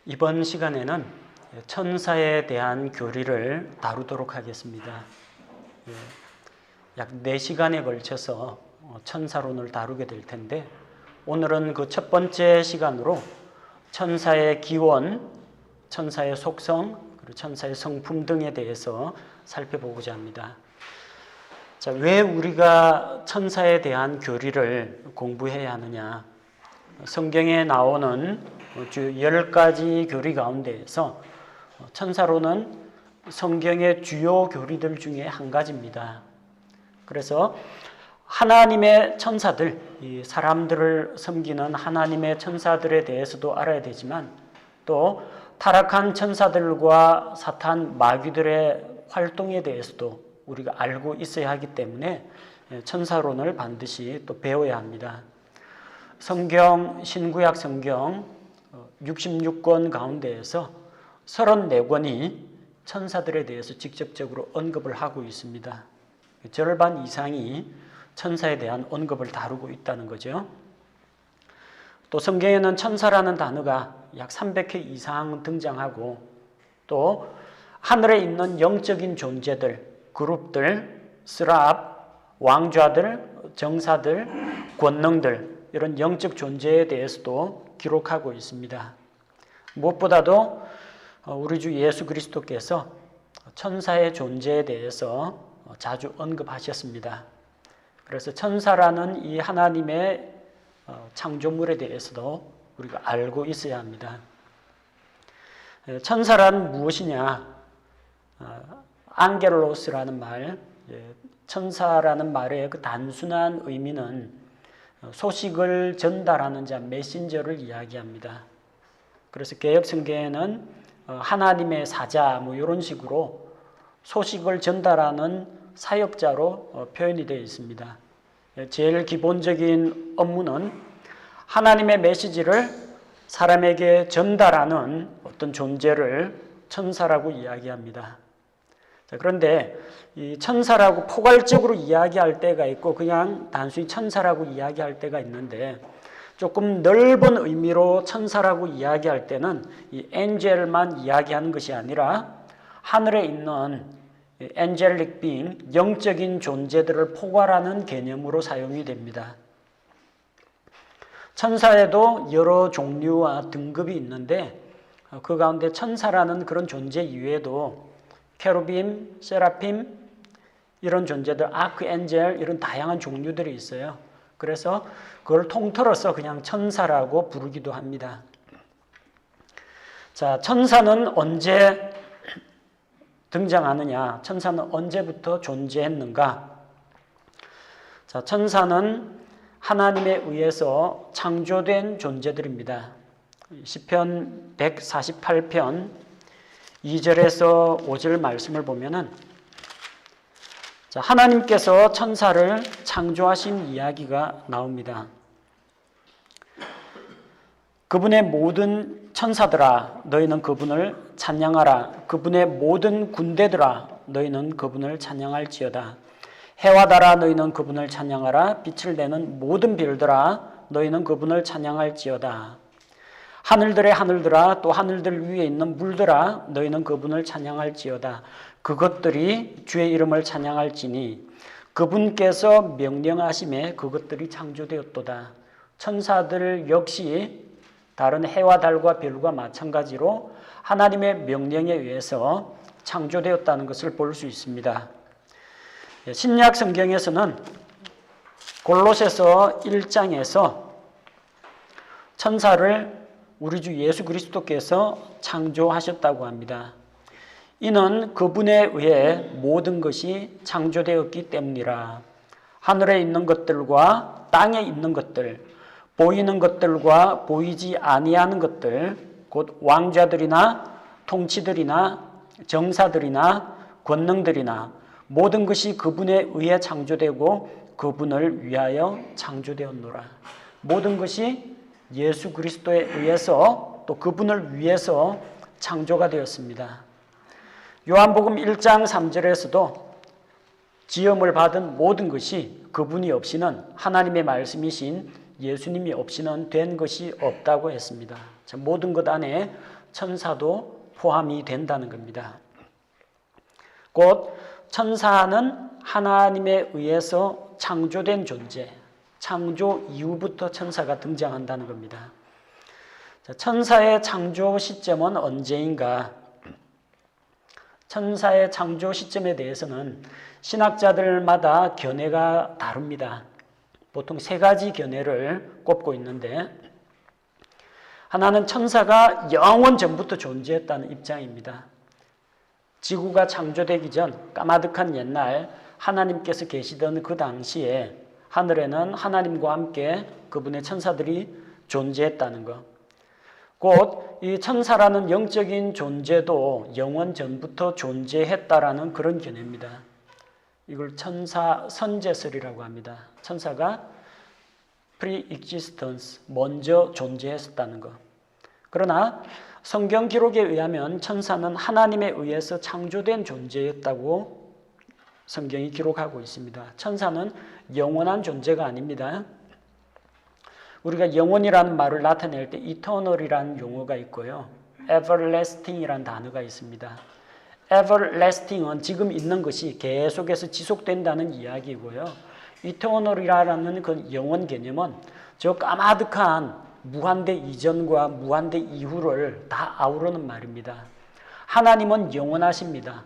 이번 시간에는 천사에 대한 교리를 다루도록 하겠습니다. 약 4시간에 걸쳐서 천사론을 다루게 될 텐데, 오늘은 그 첫 번째 시간으로 천사의 기원, 천사의 속성, 그리고 천사의 성품 등에 대해서 살펴보고자 합니다. 자, 왜 우리가 천사에 대한 교리를 공부해야 하느냐? 성경에 나오는 주 10가지 교리 가운데에서 천사론은 성경의 주요 교리들 중에 한 가지입니다. 그래서 하나님의 천사들, 이 사람들을 섬기는 하나님의 천사들에 대해서도 알아야 되지만, 또 타락한 천사들과 사탄 마귀들의 활동에 대해서도 우리가 알고 있어야 하기 때문에 천사론을 반드시 또 배워야 합니다. 성경, 신구약 성경 66권 가운데에서 34권이 천사들에 대해서 직접적으로 언급을 하고 있습니다. 절반 이상이 천사에 대한 언급을 다루고 있다는 거죠. 또 성경에는 천사라는 단어가 약 300회 이상 등장하고, 또 하늘에 있는 영적인 존재들, 그룹들, 스랍, 왕좌들, 정사들, 권능들, 이런 영적 존재에 대해서도 기록하고 있습니다. 무엇보다도 우리 주 예수 그리스도께서 천사의 존재에 대해서 자주 언급하셨습니다. 그래서 천사라는 이 하나님의 창조물에 대해서도 우리가 알고 있어야 합니다. 천사란 무엇이냐? 앙겔로스라는 말, 천사라는 말의 그 단순한 의미는 소식을 전달하는 자, 메신저를 이야기합니다. 그래서 개역 성경에는 하나님의 사자 이런 식으로 소식을 전달하는 사역자로 표현이 되어 있습니다. 제일 기본적인 업무는 하나님의 메시지를 사람에게 전달하는 어떤 존재를 천사라고 이야기합니다. 자, 그런데 이 천사라고 포괄적으로 이야기할 때가 있고, 그냥 단순히 천사라고 이야기할 때가 있는데, 조금 넓은 의미로 천사라고 이야기할 때는 이 엔젤만 이야기하는 것이 아니라 하늘에 있는 엔젤릭 빙, 영적인 존재들을 포괄하는 개념으로 사용이 됩니다. 천사에도 여러 종류와 등급이 있는데, 그 가운데 천사라는 그런 존재 이외에도 케루빔, 세라핌, 이런 존재들, 아크엔젤, 이런 다양한 종류들이 있어요. 그래서 그걸 통틀어서 그냥 천사라고 부르기도 합니다. 자, 천사는 언제 등장하느냐? 천사는 언제부터 존재했는가? 자, 천사는 하나님에 의해서 창조된 존재들입니다. 시편 148편 2절에서 5절 말씀을 보면은, 자, 하나님께서 천사를 창조하신 이야기가 나옵니다. 그분의 모든 천사들아, 너희는 그분을 찬양하라. 그분의 모든 군대들아, 너희는 그분을 찬양할지어다. 해와 달아, 너희는 그분을 찬양하라. 빛을 내는 모든 별들아, 너희는 그분을 찬양할지어다. 하늘들의 하늘들아, 또 하늘들 위에 있는 물들아, 너희는 그분을 찬양할지어다. 그것들이 주의 이름을 찬양할지니 그분께서 명령하심에 그것들이 창조되었도다. 천사들 역시 다른 해와 달과 별과 마찬가지로 하나님의 명령에 의해서 창조되었다는 것을 볼 수 있습니다. 신약 성경에서는 골로새서 1장에서 천사를 우리 주 예수 그리스도께서 창조하셨다고 합니다. 이는 그분에 의해 모든 것이 창조되었기 때문이라. 하늘에 있는 것들과 땅에 있는 것들, 보이는 것들과 보이지 아니하는 것들, 곧 왕좌들이나 통치들이나 정사들이나 권능들이나 모든 것이 그분에 의해 창조되고 그분을 위하여 창조되었노라. 모든 것이 예수 그리스도에 의해서 또 그분을 위해서 창조가 되었습니다. 요한복음 1장 3절에서도 지음을 받은 모든 것이 그분이 없이는, 하나님의 말씀이신 예수님이 없이는 된 것이 없다고 했습니다. 자, 모든 것 안에 천사도 포함이 된다는 겁니다. 곧 천사는 하나님에 의해서 창조된 존재, 창조 이후부터 천사가 등장한다는 겁니다. 천사의 창조 시점은 언제인가? 천사의 창조 시점에 대해서는 신학자들마다 견해가 다릅니다. 보통 세 가지 견해를 꼽고 있는데, 하나는 천사가 영원 전부터 존재했다는 입장입니다. 지구가 창조되기 전 까마득한 옛날 하나님께서 계시던 그 당시에 하늘에는 하나님과 함께 그분의 천사들이 존재했다는 것. 곧 이 천사라는 영적인 존재도 영원 전부터 존재했다라는 그런 견해입니다. 이걸 천사 선제설이라고 합니다. 천사가 pre-existence, 먼저 존재했었다는 것. 그러나 성경 기록에 의하면 천사는 하나님에 의해서 창조된 존재였다고 성경이 기록하고 있습니다. 천사는 영원한 존재가 아닙니다. 우리가 영원이라는 말을 나타낼 때 eternal이라는 용어가 있고요. everlasting이라는 단어가 있습니다. everlasting은 지금 있는 것이 계속해서 지속된다는 이야기이고요. eternal이라는 그 영원 개념은 저 까마득한 무한대 이전과 무한대 이후를 다 아우르는 말입니다. 하나님은 영원하십니다.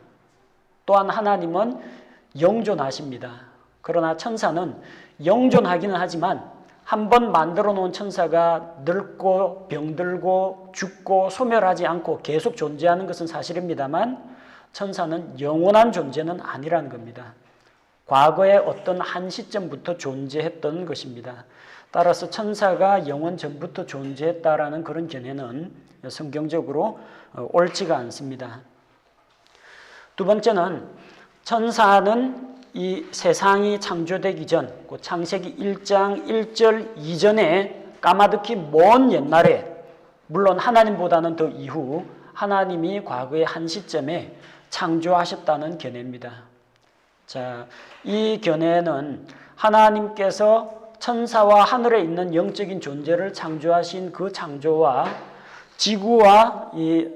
또한 하나님은 영존하십니다. 그러나 천사는 영존하기는 하지만 한번 만들어 놓은 천사가 늙고 병들고 죽고 소멸하지 않고 계속 존재하는 것은 사실입니다만 천사는 영원한 존재는 아니라는 겁니다. 과거에 어떤 한 시점부터 존재했던 것입니다. 따라서 천사가 영원 전부터 존재했다라는 그런 견해는 성경적으로 옳지가 않습니다. 두 번째는 천사는 이 세상이 창조되기 전, 창세기 1장 1절 이전에 까마득히 먼 옛날에, 물론 하나님보다는 더 이후 하나님이 과거의 한 시점에 창조하셨다는 견해입니다. 자, 이 견해는 하나님께서 천사와 하늘에 있는 영적인 존재를 창조하신 그 창조와 지구와 이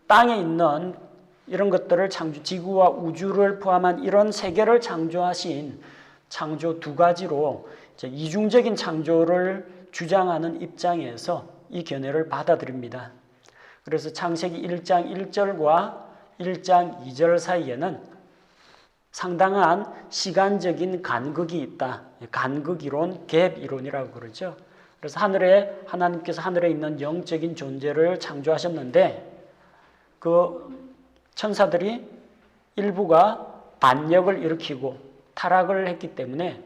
땅에 있는 이런 것들을 지구와 우주를 포함한 이런 세계를 창조하신 창조 두 가지로 이중적인 창조를 주장하는 입장에서 이 견해를 받아들입니다. 그래서 창세기 1장 1절과 1장 2절 사이에는 상당한 시간적인 간극이 있다. 간극이론, 갭 이론이라고 그러죠. 그래서 하나님께서 하늘에 있는 영적인 존재를 창조하셨는데 그 천사들이 일부가 반역을 일으키고 타락을 했기 때문에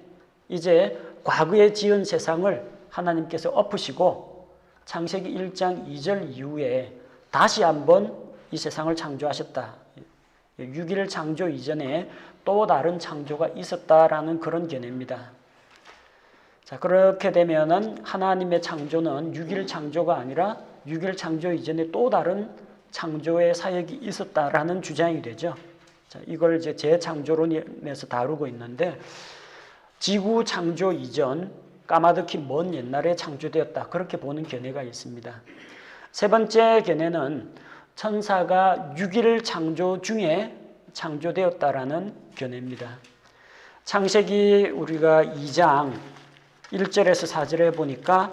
이제 과거에 지은 세상을 하나님께서 엎으시고 창세기 1장 2절 이후에 다시 한번 이 세상을 창조하셨다. 6일 창조 이전에 또 다른 창조가 있었다라는 그런 견해입니다. 자, 그렇게 되면은 하나님의 창조는 6일 창조가 아니라 6일 창조 이전에 또 다른 창조의 사역이 있었다라는 주장이 되죠. 자, 이걸 이제 재창조론에서 다루고 있는데 지구 창조 이전 까마득히 먼 옛날에 창조되었다. 그렇게 보는 견해가 있습니다. 세 번째 견해는 천사가 6일 창조 중에 창조되었다라는 견해입니다. 창세기 우리가 2장 1절에서 4절에 보니까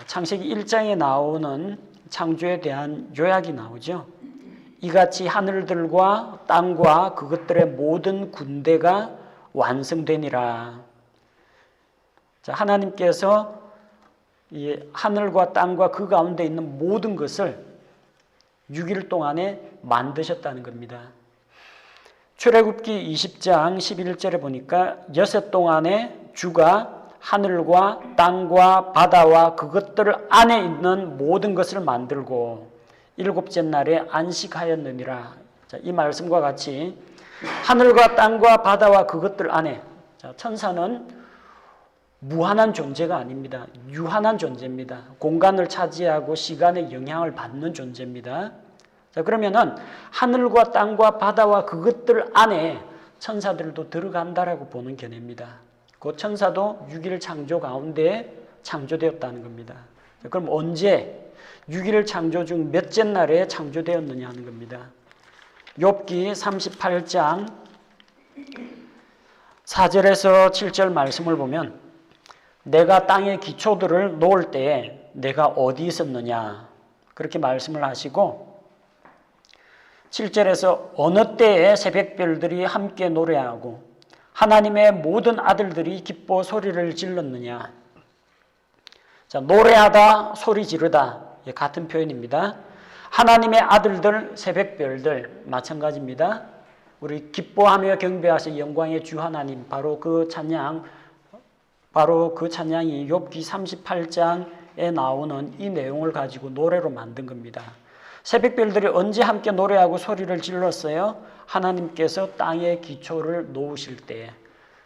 창세기 1장에 나오는 창조에 대한 요약이 나오죠. 이같이 하늘들과 땅과 그것들의 모든 군대가 완성되니라. 자, 하나님께서 이 하늘과 땅과 그 가운데 있는 모든 것을 6일 동안에 만드셨다는 겁니다. 출애굽기 20장 11절에 보니까 여섯 동안에 주가 하늘과 땅과 바다와 그것들 안에 있는 모든 것을 만들고 일곱째 날에 안식하였느니라. 자, 이 말씀과 같이 하늘과 땅과 바다와 그것들 안에, 자, 천사는 무한한 존재가 아닙니다. 유한한 존재입니다. 공간을 차지하고 시간의 영향을 받는 존재입니다. 자, 그러면은 하늘과 땅과 바다와 그것들 안에 천사들도 들어간다라고 보는 견해입니다. 그 천사도 6일 창조 가운데 창조되었다는 겁니다. 그럼 언제 6일 창조 중 몇째 날에 창조되었느냐 하는 겁니다. 욥기 38장 4절에서 7절 말씀을 보면 내가 땅의 기초들을 놓을 때에 내가 어디 있었느냐 그렇게 말씀을 하시고 7절에서 어느 때에 새벽별들이 함께 노래하고 하나님의 모든 아들들이 기뻐 소리를 질렀느냐. 자, 노래하다 소리 지르다 같은 표현입니다. 하나님의 아들들 새벽별들 마찬가지입니다. 우리 기뻐하며 경배하시 영광의 주 하나님 바로 그 찬양이 욥기 38장에 나오는 이 내용을 가지고 노래로 만든 겁니다. 새벽별들이 언제 함께 노래하고 소리를 질렀어요? 하나님께서 땅의 기초를 놓으실 때.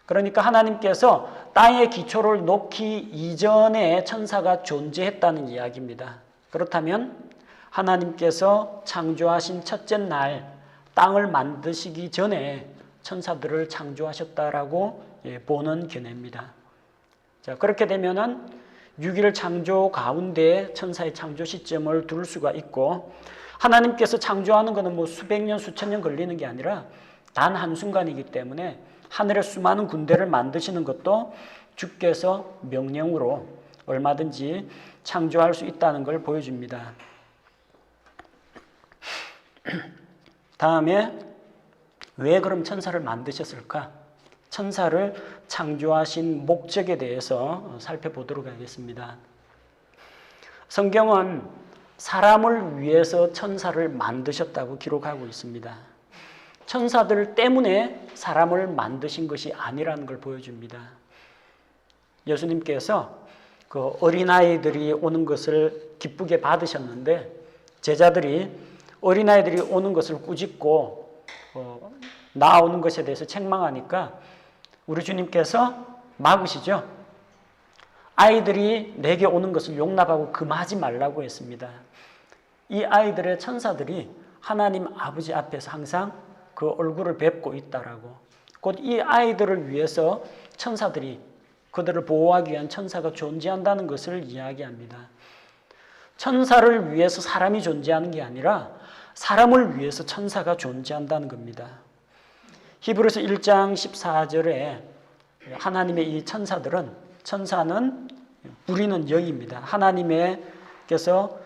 그러니까 하나님께서 땅의 기초를 놓기 이전에 천사가 존재했다는 이야기입니다. 그렇다면 하나님께서 창조하신 첫째 날 땅을 만드시기 전에 천사들을 창조하셨다라고 보는 견해입니다. 자, 그렇게 되면은 6일 창조 가운데 천사의 창조 시점을 둘 수가 있고 하나님께서 창조하는 것은 뭐 수백 년, 수천 년 걸리는 게 아니라 단 한순간이기 때문에 하늘의 수많은 군대를 만드시는 것도 주께서 명령으로 얼마든지 창조할 수 있다는 걸 보여줍니다. 다음에 왜 그럼 천사를 만드셨을까? 천사를 창조하신 목적에 대해서 살펴보도록 하겠습니다. 성경은 사람을 위해서 천사를 만드셨다고 기록하고 있습니다. 천사들 때문에 사람을 만드신 것이 아니라는 걸 보여줍니다. 예수님께서 그 어린아이들이 오는 것을 기쁘게 받으셨는데 제자들이 어린아이들이 오는 것을 꾸짖고 나오는 것에 대해서 책망하니까 우리 주님께서 막으시죠. 아이들이 내게 오는 것을 용납하고 금하지 말라고 했습니다. 이 아이들의 천사들이 하나님 아버지 앞에서 항상 그 얼굴을 뵙고 있다라고. 곧 이 아이들을 위해서 천사들이 그들을 보호하기 위한 천사가 존재한다는 것을 이야기합니다. 천사를 위해서 사람이 존재하는 게 아니라 사람을 위해서 천사가 존재한다는 겁니다. 히브리서 1장 14절에 하나님의 이 천사는 부리는 영입니다. 하나님께서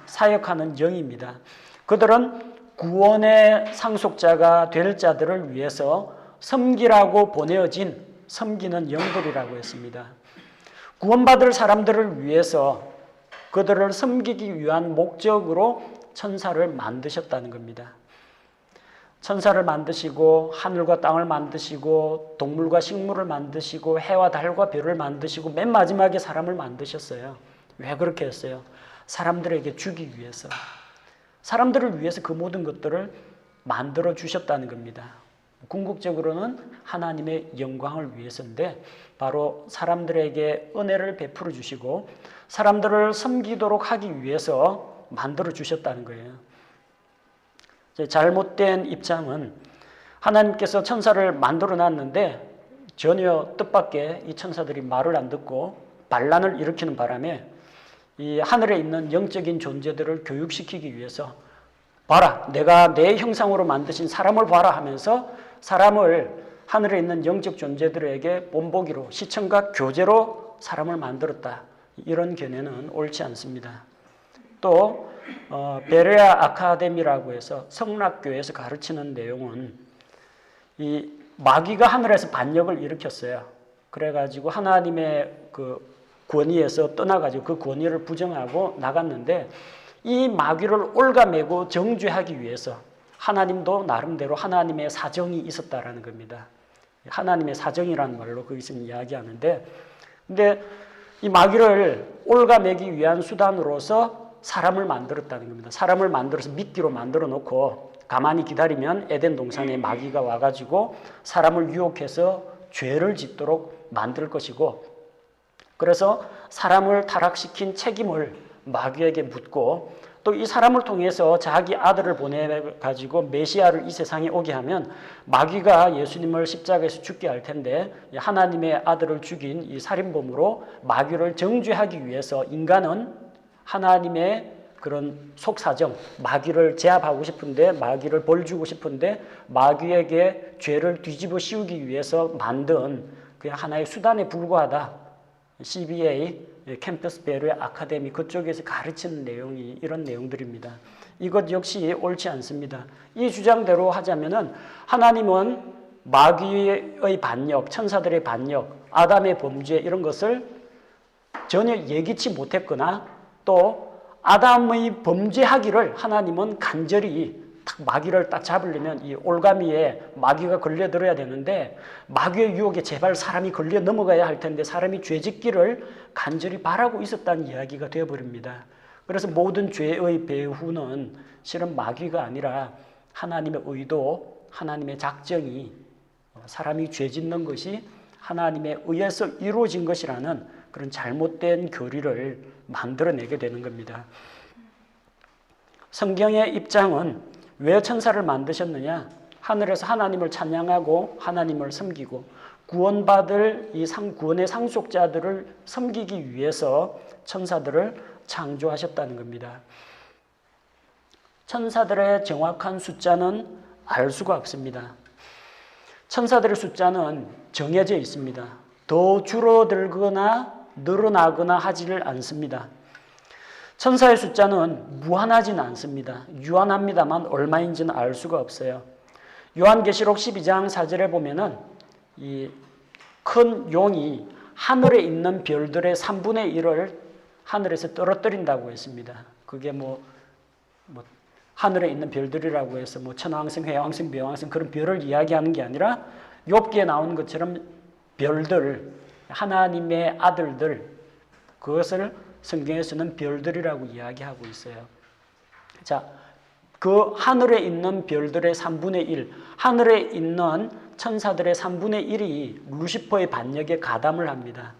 사역하는 영입니다. 그들은 구원의 상속자가 될 자들을 위해서 섬기라고 보내어진 섬기는 영들이라고 했습니다. 구원받을 사람들을 위해서 그들을 섬기기 위한 목적으로 천사를 만드셨다는 겁니다. 천사를 만드시고 하늘과 땅을 만드시고 동물과 식물을 만드시고 해와 달과 별을 만드시고 맨 마지막에 사람을 만드셨어요. 왜 그렇게 했어요? 사람들에게 주기 위해서. 사람들을 위해서 그 모든 것들을 만들어 주셨다는 겁니다. 궁극적으로는 하나님의 영광을 위해서인데 바로 사람들에게 은혜를 베풀어 주시고 사람들을 섬기도록 하기 위해서 만들어 주셨다는 거예요. 잘못된 입장은 하나님께서 천사를 만들어 놨는데 전혀 뜻밖의 이 천사들이 말을 안 듣고 반란을 일으키는 바람에 이 하늘에 있는 영적인 존재들을 교육시키기 위해서 봐라, 내가 내 형상으로 만드신 사람을 봐라 하면서 사람을 하늘에 있는 영적 존재들에게 본보기로 시청각 교제로 사람을 만들었다. 이런 견해는 옳지 않습니다. 또 베레아 아카데미라고 해서 성락교에서 가르치는 내용은 이 마귀가 하늘에서 반역을 일으켰어요. 그래가지고 하나님의 그 권위에서 떠나가지고 그 권위를 부정하고 나갔는데 이 마귀를 올가매고 정죄하기 위해서 하나님도 나름대로 하나님의 사정이 있었다라는 겁니다. 하나님의 사정이라는 말로 거기서 이야기하는데 근데 이 마귀를 올가매기 위한 수단으로서 사람을 만들었다는 겁니다. 사람을 만들어서 미끼로 만들어 놓고 가만히 기다리면 에덴 동산에 마귀가 와가지고 사람을 유혹해서 죄를 짓도록 만들 것이고 그래서 사람을 타락시킨 책임을 마귀에게 묻고 또 이 사람을 통해서 자기 아들을 보내가지고 메시아를 이 세상에 오게 하면 마귀가 예수님을 십자가에서 죽게 할 텐데 하나님의 아들을 죽인 이 살인범으로 마귀를 정죄하기 위해서 인간은 하나님의 그런 속사정, 마귀를 제압하고 싶은데, 마귀를 벌주고 싶은데 마귀에게 죄를 뒤집어 씌우기 위해서 만든 그냥 하나의 수단에 불과하다. CBA, 캠퍼스 베르 아카데미 그쪽에서 가르치는 내용이 이런 내용들입니다. 이것 역시 옳지 않습니다. 이 주장대로 하자면은 하나님은 마귀의 반역, 천사들의 반역, 아담의 범죄 이런 것을 전혀 예기치 못했거나 또 아담의 범죄하기를 하나님은 간절히 딱 마귀를 딱 잡으려면 이 올가미에 마귀가 걸려들어야 되는데 마귀의 유혹에 제발 사람이 걸려 넘어가야 할 텐데 사람이 죄짓기를 간절히 바라고 있었다는 이야기가 되어버립니다. 그래서 모든 죄의 배후는 실은 마귀가 아니라 하나님의 의도, 하나님의 작정이 사람이 죄짓는 것이 하나님에 의해서 이루어진 것이라는 그런 잘못된 교리를 만들어내게 되는 겁니다. 성경의 입장은 왜 천사를 만드셨느냐? 하늘에서 하나님을 찬양하고 하나님을 섬기고 구원받을 이 구원의 상속자들을 섬기기 위해서 천사들을 창조하셨다는 겁니다. 천사들의 정확한 숫자는 알 수가 없습니다. 천사들의 숫자는 정해져 있습니다. 더 줄어들거나 늘어나거나 하지를 않습니다. 천사의 숫자는 무한하지는 않습니다. 유한합니다만 얼마인지는 알 수가 없어요. 요한계시록 12장 4절에 보면은 이 큰 용이 하늘에 있는 별들의 3분의 1을 하늘에서 떨어뜨린다고 했습니다. 그게 뭐 하늘에 있는 별들이라고 해서 뭐 천왕星, 회왕星,冥王星그런 별을 이야기하는 게 아니라 욥기에 나오는 것처럼 별들, 하나님의 아들들, 그것을 성경에서는 별들이라고 이야기하고 있어요. 자, 그 하늘에 있는 별들의 3분의 1, 하늘에 있는 천사들의 3분의 1이 루시퍼의 반역에 가담을 합니다.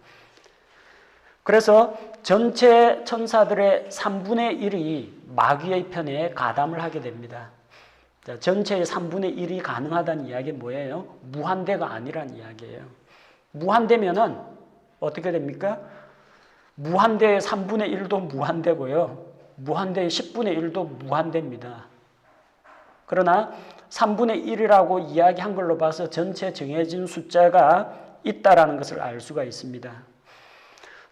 그래서 전체 천사들의 3분의 1이 마귀의 편에 가담을 하게 됩니다. 자, 전체의 3분의 1이 가능하다는 이야기는 뭐예요? 무한대가 아니란 이야기예요. 무한대면은 어떻게 됩니까? 무한대의 3분의 1도 무한대고요. 무한대의 10분의 1도 무한대입니다. 그러나 3분의 1이라고 이야기한 걸로 봐서 전체 정해진 숫자가 있다라는 것을 알 수가 있습니다.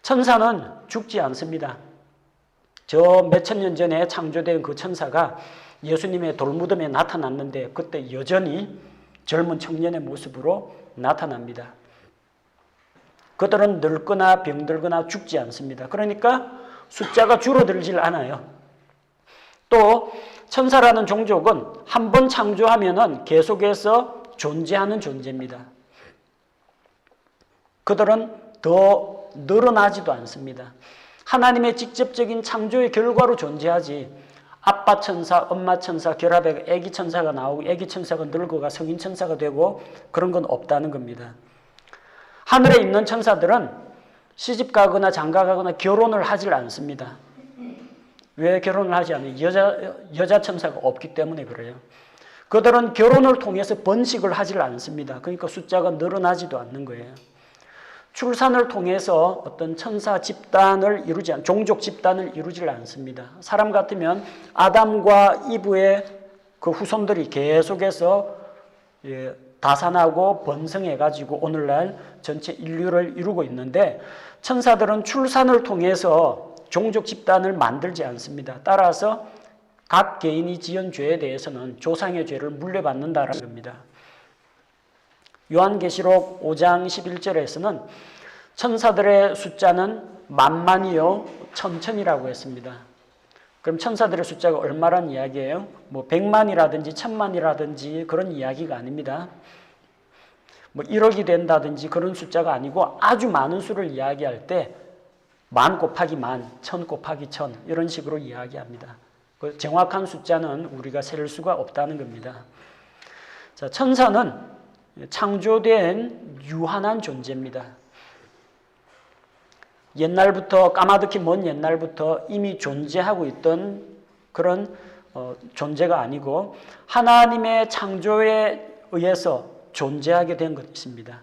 천사는 죽지 않습니다. 저 몇천 년 전에 창조된 그 천사가 예수님의 돌무덤에 나타났는데 그때 여전히 젊은 청년의 모습으로 나타납니다. 그들은 늙거나 병들거나 죽지 않습니다. 그러니까 숫자가 줄어들질 않아요. 또 천사라는 종족은 한 번 창조하면은 계속해서 존재하는 존재입니다. 그들은 더 늘어나지도 않습니다. 하나님의 직접적인 창조의 결과로 존재하지 아빠 천사, 엄마 천사 결합해 애기 천사가 나오고 애기 천사가 늙어가 성인 천사가 되고 그런 건 없다는 겁니다. 하늘에 있는 천사들은 시집가거나 장가가거나 결혼을 하질 않습니다. 왜 결혼을 하지 않아요? 여자 천사가 없기 때문에 그래요. 그들은 결혼을 통해서 번식을 하질 않습니다. 그러니까 숫자가 늘어나지도 않는 거예요. 출산을 통해서 어떤 천사 집단을 종족 집단을 이루질 않습니다. 사람 같으면 아담과 이브의 그 후손들이 계속해서 다산하고 번성해가지고 오늘날 전체 인류를 이루고 있는데 천사들은 출산을 통해서 종족 집단을 만들지 않습니다. 따라서 각 개인이 지은 죄에 대해서는 조상의 죄를 물려받는다는 겁니다. 요한계시록 5장 11절에서는 천사들의 숫자는 만만이요 천천이라고 했습니다. 그럼 천사들의 숫자가 얼마란 이야기예요? 뭐 100만이라든지 1000만이라든지 그런 이야기가 아닙니다. 뭐 1억이 된다든지 그런 숫자가 아니고 아주 많은 수를 이야기할 때 만 곱하기 만, 천 곱하기 천 이런 식으로 이야기합니다. 그 정확한 숫자는 우리가 셀 수가 없다는 겁니다. 자, 천사는 창조된 유한한 존재입니다. 옛날부터 까마득히 먼 옛날부터 이미 존재하고 있던 그런 존재가 아니고 하나님의 창조에 의해서 존재하게 된 것입니다.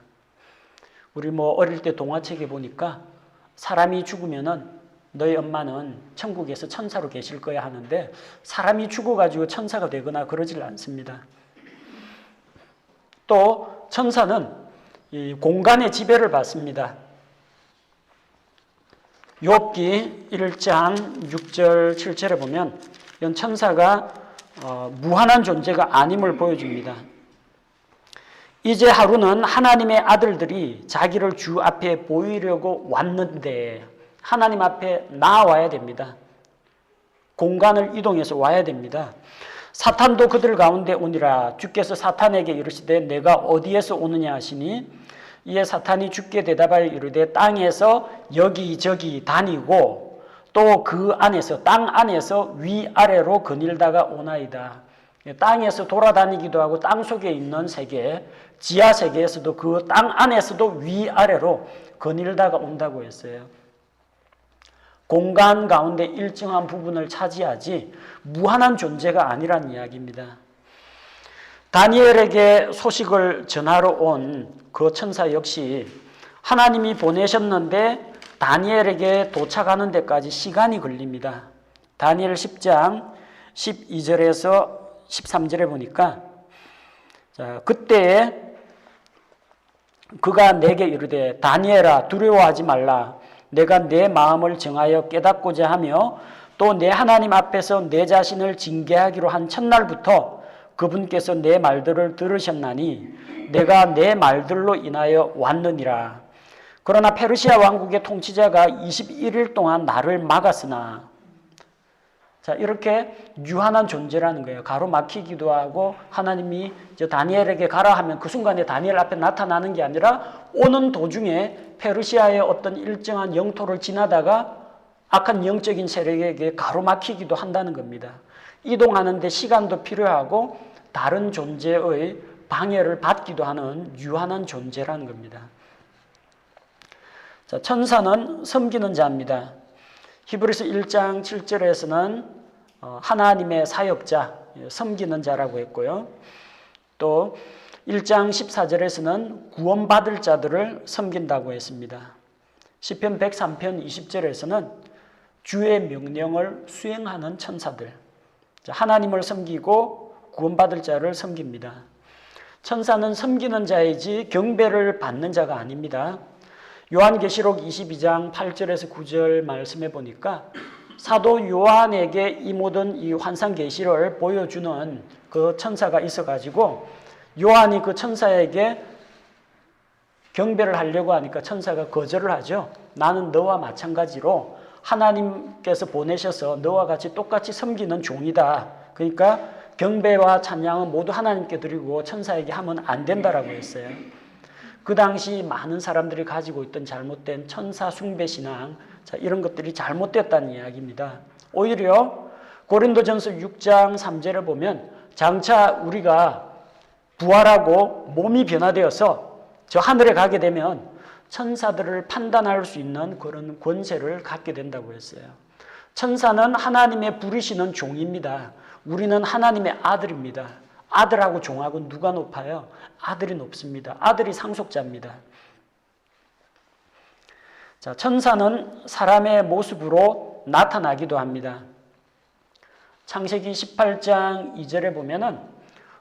우리 어릴 때 동화책에 보니까 사람이 죽으면은 너희 엄마는 천국에서 천사로 계실 거야 하는데 사람이 죽어가지고 천사가 되거나 그러질 않습니다. 또 천사는 이 공간의 지배를 받습니다. 욥기 1장 6절 7절에 보면 이런 천사가 무한한 존재가 아님을 보여줍니다. 이제 하루는 하나님의 아들들이 자기를 주 앞에 보이려고 왔는데 하나님 앞에 나와야 됩니다. 공간을 이동해서 와야 됩니다. 사탄도 그들 가운데 오니라. 주께서 사탄에게 이르시되 내가 어디에서 오느냐 하시니 이에 사탄이 주께 대답하여 이르되 땅에서 여기저기 다니고 또 그 안에서 땅 안에서 위아래로 거닐다가 오나이다. 땅에서 돌아다니기도 하고 땅 속에 있는 세계, 지하 세계에서도 그 땅 안에서도 위아래로 거닐다가 온다고 했어요. 공간 가운데 일정한 부분을 차지하지 무한한 존재가 아니란 이야기입니다. 다니엘에게 소식을 전하러 온 그 천사 역시 하나님이 보내셨는데 다니엘에게 도착하는 데까지 시간이 걸립니다. 다니엘 10장 12절에서 13절에 보니까 그때 그가 내게 이르되 다니엘아 두려워하지 말라. 내가 내 마음을 정하여 깨닫고자 하며 또 내 하나님 앞에서 내 자신을 징계하기로 한 첫날부터 그분께서 내 말들을 들으셨나니 내가 내 말들로 인하여 왔느니라. 그러나 페르시아 왕국의 통치자가 21일 동안 나를 막았으나 자, 이렇게 유한한 존재라는 거예요. 가로막히기도 하고 하나님이 다니엘에게 가라 하면 그 순간에 다니엘 앞에 나타나는 게 아니라 오는 도중에 페르시아의 어떤 일정한 영토를 지나다가 악한 영적인 세력에게 가로막히기도 한다는 겁니다. 이동하는 데 시간도 필요하고 다른 존재의 방해를 받기도 하는 유한한 존재라는 겁니다. 자, 천사는 섬기는 자입니다. 히브리서 1장 7절에서는 하나님의 사역자, 섬기는 자라고 했고요. 또 1장 14절에서는 구원받을 자들을 섬긴다고 했습니다. 시편 103편 20절에서는 주의 명령을 수행하는 천사들, 하나님을 섬기고 구원받을 자를 섬깁니다. 천사는 섬기는 자이지 경배를 받는 자가 아닙니다. 요한계시록 22장 8절에서 9절 말씀해 보니까 사도 요한에게 이 모든 이 환상 계시를 보여주는 그 천사가 있어가지고 요한이 그 천사에게 경배를 하려고 하니까 천사가 거절을 하죠. 나는 너와 마찬가지로 하나님께서 보내셔서 너와 같이 똑같이 섬기는 종이다. 그러니까 경배와 찬양은 모두 하나님께 드리고 천사에게 하면 안 된다라고 했어요. 그 당시 많은 사람들이 가지고 있던 잘못된 천사 숭배 신앙, 이런 것들이 잘못됐다는 이야기입니다. 오히려 고린도전서 6장 3절을 보면 장차 우리가 부활하고 몸이 변화되어서 저 하늘에 가게 되면 천사들을 판단할 수 있는 그런 권세를 갖게 된다고 했어요. 천사는 하나님의 부르시는 종입니다. 우리는 하나님의 아들입니다. 아들하고 종하고 누가 높아요? 아들이 높습니다. 아들이 상속자입니다. 자, 천사는 사람의 모습으로 나타나기도 합니다. 창세기 18장 2절에 보면은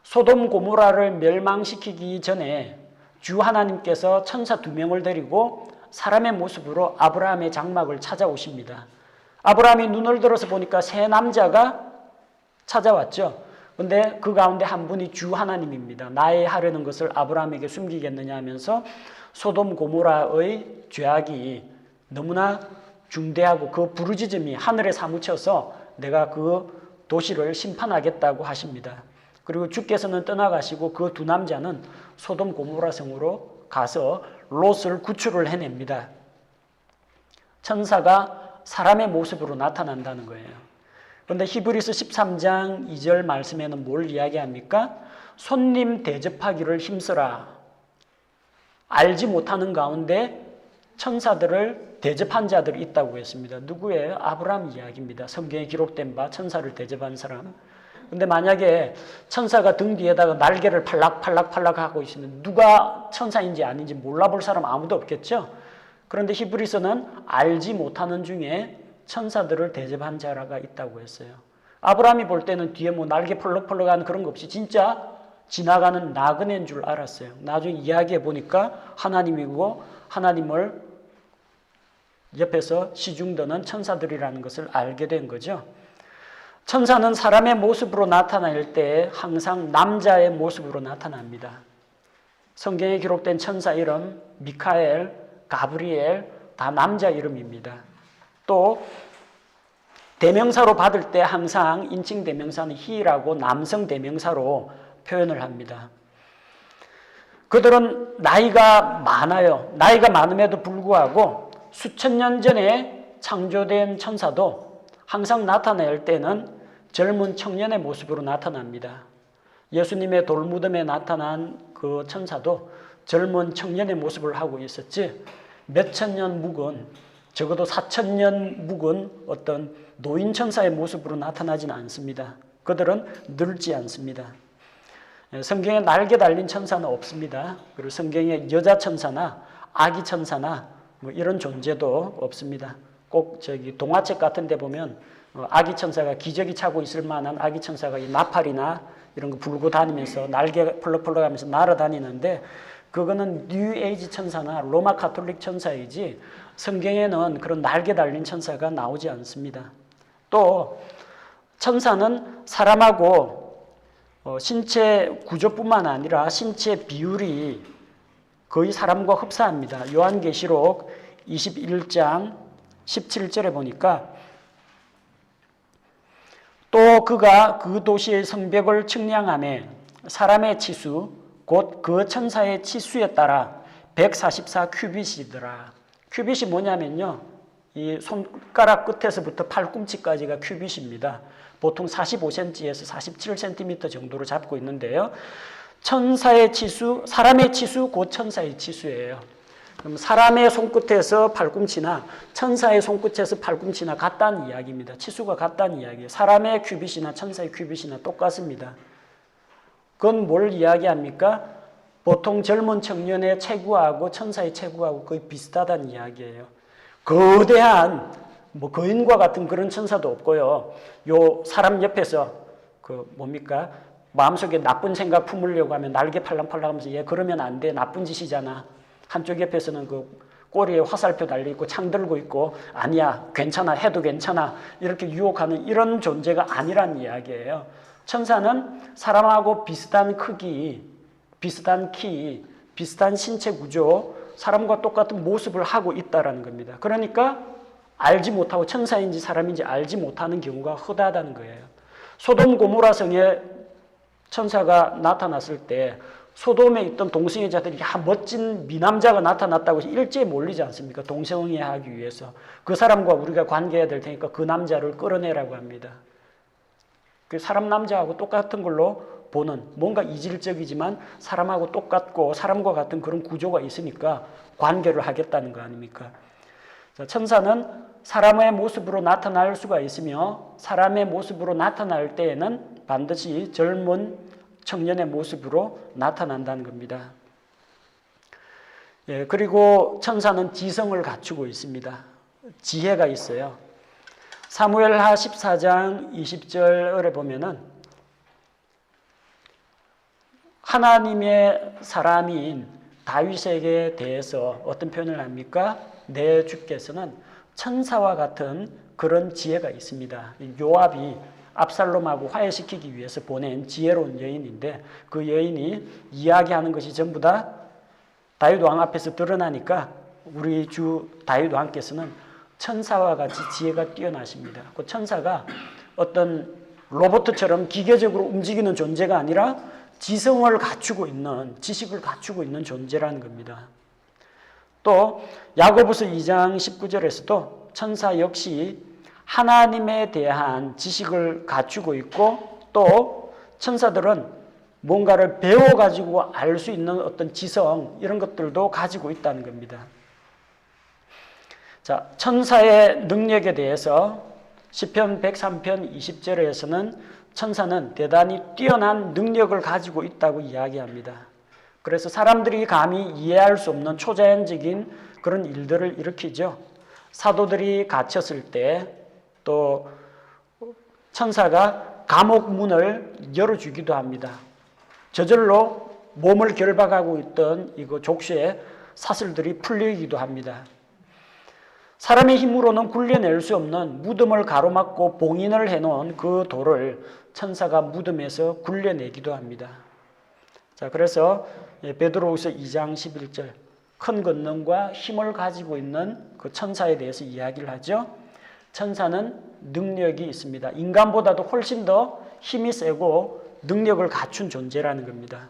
소돔 고모라를 멸망시키기 전에 주 하나님께서 천사 2명을 데리고 사람의 모습으로 아브라함의 장막을 찾아오십니다. 아브라함이 눈을 들어서 보니까 세 남자가 찾아왔죠. 근데 그 가운데 한 분이 주 하나님입니다. 나의 하려는 것을 아브라함에게 숨기겠느냐 하면서 소돔 고모라의 죄악이 너무나 중대하고 그 부르짖음이 하늘에 사무쳐서 내가 그 도시를 심판하겠다고 하십니다. 그리고 주께서는 떠나가시고 그 두 남자는 소돔 고모라 성으로 가서 롯을 구출을 해냅니다. 천사가 사람의 모습으로 나타난다는 거예요. 그런데 히브리서 13장 2절 말씀에는 뭘 이야기합니까? 손님 대접하기를 힘써라. 알지 못하는 가운데 천사들을 대접한 자들이 있다고 했습니다. 누구예요? 아브라함 이야기입니다. 성경에 기록된 바 천사를 대접한 사람. 근데 만약에 천사가 등 뒤에다가 날개를 팔락팔락 하고 있으면 누가 천사인지 아닌지 몰라볼 사람 아무도 없겠죠? 그런데 히브리서는 알지 못하는 중에 천사들을 대접한 자가 있다고 했어요. 아브라함이 볼 때는 뒤에 뭐 날개 펄럭펄럭한 그런 거 없이 진짜 지나가는 나그네인 줄 알았어요. 나중에 이야기해 보니까 하나님이고 하나님을 옆에서 시중드는 천사들이라는 것을 알게 된 거죠. 천사는 사람의 모습으로 나타날 때 항상 남자의 모습으로 나타납니다. 성경에 기록된 천사 이름 미카엘, 가브리엘 다 남자 이름입니다. 또 대명사로 받을 때 항상 인칭 대명사는 he라고 남성 대명사로 표현을 합니다. 그들은 나이가 많아요. 나이가 많음에도 불구하고 수천 년 전에 창조된 천사도 항상 나타날 때는 젊은 청년의 모습으로 나타납니다. 예수님의 돌무덤에 나타난 그 천사도 젊은 청년의 모습을 하고 있었지 몇천 년 묵은 적어도 4,000년 묵은 어떤 노인 천사의 모습으로 나타나지는 않습니다. 그들은 늙지 않습니다. 성경에 날개 달린 천사는 없습니다. 그리고 성경에 여자 천사나 아기 천사나 뭐 이런 존재도 없습니다. 꼭 동화책 같은 데 보면 아기 천사가 기저귀 차고 있을 만한 아기 천사가 이 나팔이나 이런 거 불고 다니면서 날개 펄럭펄럭 하면서 날아다니는데 그거는 뉴 에이지 천사나 로마 가톨릭 천사이지 성경에는 그런 날개 달린 천사가 나오지 않습니다. 또 천사는 사람하고 신체 구조뿐만 아니라 신체 비율이 거의 사람과 흡사합니다. 요한계시록 21장 17절에 보니까 또 그가 그 도시의 성벽을 측량하며 사람의 치수 곧 그 천사의 치수에 따라 144 큐빗이더라. 큐빗이 뭐냐면요. 이 손가락 끝에서부터 팔꿈치까지가 큐빗입니다. 보통 45cm에서 47cm 정도로 잡고 있는데요. 천사의 치수, 사람의 치수 곧 천사의 치수예요. 그럼 사람의 손끝에서 팔꿈치나 천사의 손끝에서 팔꿈치나 같다는 이야기입니다. 치수가 같다는 이야기예요. 사람의 큐빗이나 천사의 큐빗이나 똑같습니다. 그건 뭘 이야기합니까? 보통 젊은 청년의 체구하고 천사의 체구하고 거의 비슷하다는 이야기예요. 거대한 거인과 같은 그런 천사도 없고요. 요 사람 옆에서 마음속에 나쁜 생각 품으려고 하면 날개 팔랑팔랑하면서 얘 그러면 안 돼. 나쁜 짓이잖아. 한쪽 옆에서는 꼬리에 화살표 달려있고 창 들고 있고 아니야 괜찮아 해도 괜찮아 이렇게 유혹하는 이런 존재가 아니란 이야기예요. 천사는 사람하고 비슷한 크기, 비슷한 키, 비슷한 신체 구조, 사람과 똑같은 모습을 하고 있다는 겁니다. 그러니까 알지 못하고 천사인지 사람인지 알지 못하는 경우가 흔하다는 거예요. 소돔 고모라 성에 천사가 나타났을 때 소돔에 있던 동성애자들이 멋진 미남자가 나타났다고 해서 일제히 몰리지 않습니까? 동성애하기 위해서. 그 사람과 우리가 관계해야 될 테니까 그 남자를 끌어내라고 합니다. 그 사람 남자하고 똑같은 걸로 보는 뭔가 이질적이지만 사람하고 똑같고 사람과 같은 그런 구조가 있으니까 관계를 하겠다는 거 아닙니까? 천사는 사람의 모습으로 나타날 수가 있으며 사람의 모습으로 나타날 때에는 반드시 젊은 청년의 모습으로 나타난다는 겁니다. 그리고 천사는 지성을 갖추고 있습니다. 지혜가 있어요. 사무엘하 14장 20절에 보면은 하나님의 사람인 다윗에게 대해서 어떤 표현을 합니까? 내 주께서는 천사와 같은 그런 지혜가 있습니다. 요압이 압살롬하고 화해시키기 위해서 보낸 지혜로운 여인인데 그 여인이 이야기하는 것이 전부 다 다윗 왕 앞에서 드러나니까 우리 주 다윗 왕께서는 천사와 같이 지혜가 뛰어나십니다. 그 천사가 어떤 로봇처럼 기계적으로 움직이는 존재가 아니라 지성을 갖추고 있는, 지식을 갖추고 있는 존재라는 겁니다. 또 야고보서 2장 19절에서도 천사 역시 하나님에 대한 지식을 갖추고 있고 또 천사들은 뭔가를 배워가지고 알 수 있는 어떤 지성 이런 것들도 가지고 있다는 겁니다. 자, 천사의 능력에 대해서 시편 103편 20절에서는 천사는 대단히 뛰어난 능력을 가지고 있다고 이야기합니다. 그래서 사람들이 감히 이해할 수 없는 초자연적인 그런 일들을 일으키죠. 사도들이 갇혔을 때 또 천사가 감옥 문을 열어주기도 합니다. 저절로 몸을 결박하고 있던 이거 족쇄의 사슬들이 풀리기도 합니다. 사람의 힘으로는 굴려낼 수 없는 무덤을 가로막고 봉인을 해놓은 그 돌을 천사가 무덤에서 굴려내기도 합니다. 자, 그래서 베드로후서 2장 11절 큰 권능과 힘을 가지고 있는 그 천사에 대해서 이야기를 하죠. 천사는 능력이 있습니다. 인간보다도 훨씬 더 힘이 세고 능력을 갖춘 존재라는 겁니다.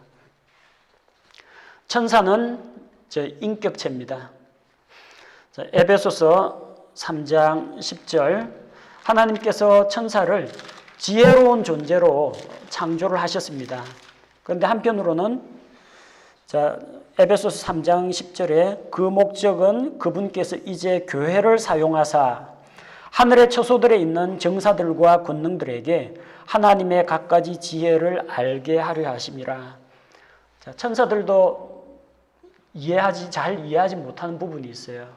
천사는 인격체입니다. 자, 에베소서 3장 10절 하나님께서 천사를 지혜로운 존재로 창조를 하셨습니다. 그런데 한편으로는 에베소서 3장 10절에 그 목적은 그분께서 이제 교회를 사용하사 하늘의 처소들에 있는 정사들과 권능들에게 하나님의 갖가지 지혜를 알게 하려 하심이라. 자, 천사들도 잘 이해하지 못하는 부분이 있어요.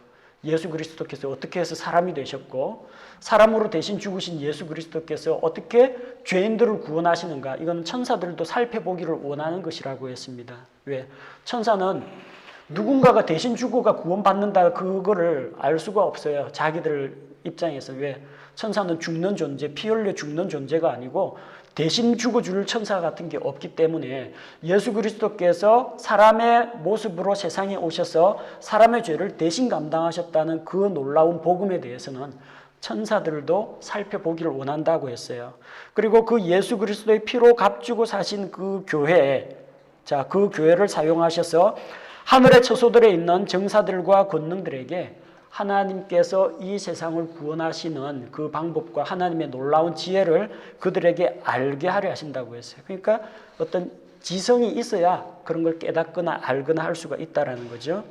예수 그리스도께서 어떻게 해서 사람이 되셨고 사람으로 대신 죽으신 예수 그리스도께서 어떻게 죄인들을 구원하시는가, 이건 천사들도 살펴보기를 원하는 것이라고 했습니다. 왜? 천사는 누군가가 대신 죽어가 구원받는다, 그거를 알 수가 없어요. 자기들 입장에서. 왜? 천사는 죽는 존재, 피 흘려 죽는 존재가 아니고 대신 죽어줄 천사 같은 게 없기 때문에 예수 그리스도께서 사람의 모습으로 세상에 오셔서 사람의 죄를 대신 감당하셨다는 그 놀라운 복음에 대해서는 천사들도 살펴보기를 원한다고 했어요. 그리고 그 예수 그리스도의 피로 값주고 사신 그 교회, 그 교회를 사용하셔서 하늘의 처소들에 있는 정사들과 권능들에게 하나님께서 이 세상을 구원하시는 그 방법과 하나님의 놀라운 지혜를 그들에게 알게 하려 하신다고 했어요. 그러니까 어떤 지성이 있어야 그런 걸 깨닫거나 알거나 할 수가 있다는 거죠.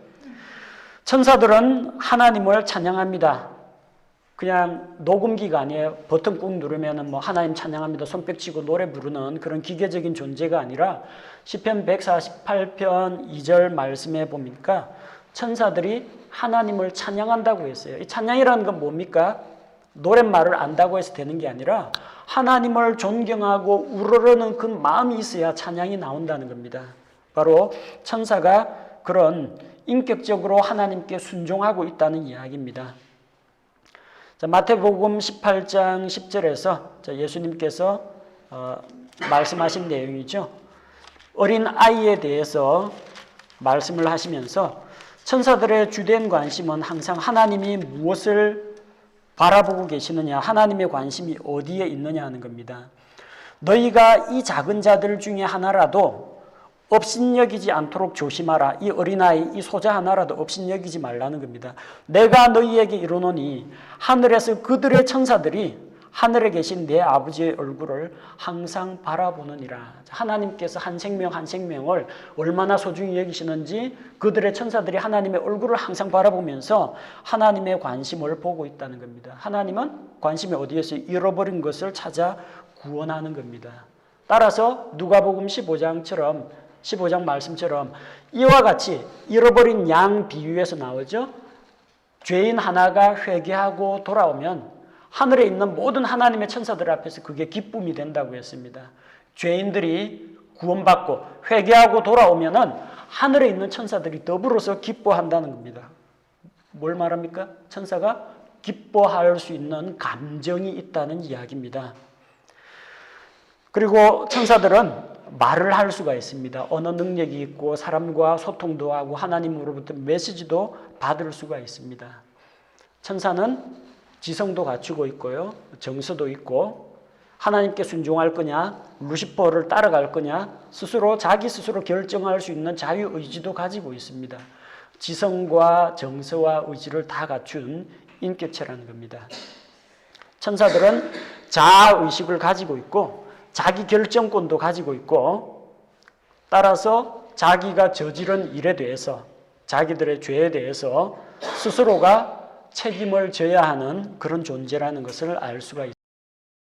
천사들은 하나님을 찬양합니다. 그냥 녹음기가 아니에요. 버튼 꾹 누르면 하나님 찬양합니다, 손뼉 치고 노래 부르는 그런 기계적인 존재가 아니라 시편 148편 2절 말씀에 보니까 천사들이 하나님을 찬양한다고 했어요. 이 찬양이라는 건 뭡니까? 노랫말을 안다고 해서 되는 게 아니라 하나님을 존경하고 우러러는 그 마음이 있어야 찬양이 나온다는 겁니다. 바로 천사가 그런 인격적으로 하나님께 순종하고 있다는 이야기입니다. 마태복음 18장 10절에서 예수님께서 말씀하신 내용이죠. 어린 아이에 대해서 말씀을 하시면서 천사들의 주된 관심은 항상 하나님이 무엇을 바라보고 계시느냐, 하나님의 관심이 어디에 있느냐 하는 겁니다. 너희가 이 작은 자들 중에 하나라도 업신여기지 않도록 조심하라. 이 어린아이, 이 소자 하나라도 업신여기지 말라는 겁니다. 내가 너희에게 이르노니 하늘에서 그들의 천사들이 하늘에 계신 내 아버지의 얼굴을 항상 바라보느니라. 하나님께서 한 생명 한 생명을 얼마나 소중히 여기시는지 그들의 천사들이 하나님의 얼굴을 항상 바라보면서 하나님의 관심을 보고 있다는 겁니다. 하나님은 관심이 어디에서 잃어버린 것을 찾아 구원하는 겁니다. 따라서 누가복음 15장 말씀처럼 이와 같이 잃어버린 양 비유에서 나오죠. 죄인 하나가 회개하고 돌아오면 하늘에 있는 모든 하나님의 천사들 앞에서 그게 기쁨이 된다고 했습니다. 죄인들이 구원받고 회개하고 돌아오면은 하늘에 있는 천사들이 더불어서 기뻐한다는 겁니다. 뭘 말합니까? 천사가 기뻐할 수 있는 감정이 있다는 이야기입니다. 그리고 천사들은 말을 할 수가 있습니다. 언어 능력이 있고 사람과 소통도 하고 하나님으로부터 메시지도 받을 수가 있습니다. 천사는 지성도 갖추고 있고요, 정서도 있고, 하나님께 순종할 거냐, 루시퍼를 따라갈 거냐, 자기 스스로 결정할 수 있는 자유의지도 가지고 있습니다. 지성과 정서와 의지를 다 갖춘 인격체라는 겁니다. 천사들은 자아의식을 가지고 있고 자기 결정권도 가지고 있고, 따라서 자기가 저지른 일에 대해서, 자기들의 죄에 대해서 스스로가 책임을 져야 하는 그런 존재라는 것을 알 수가 있습니다.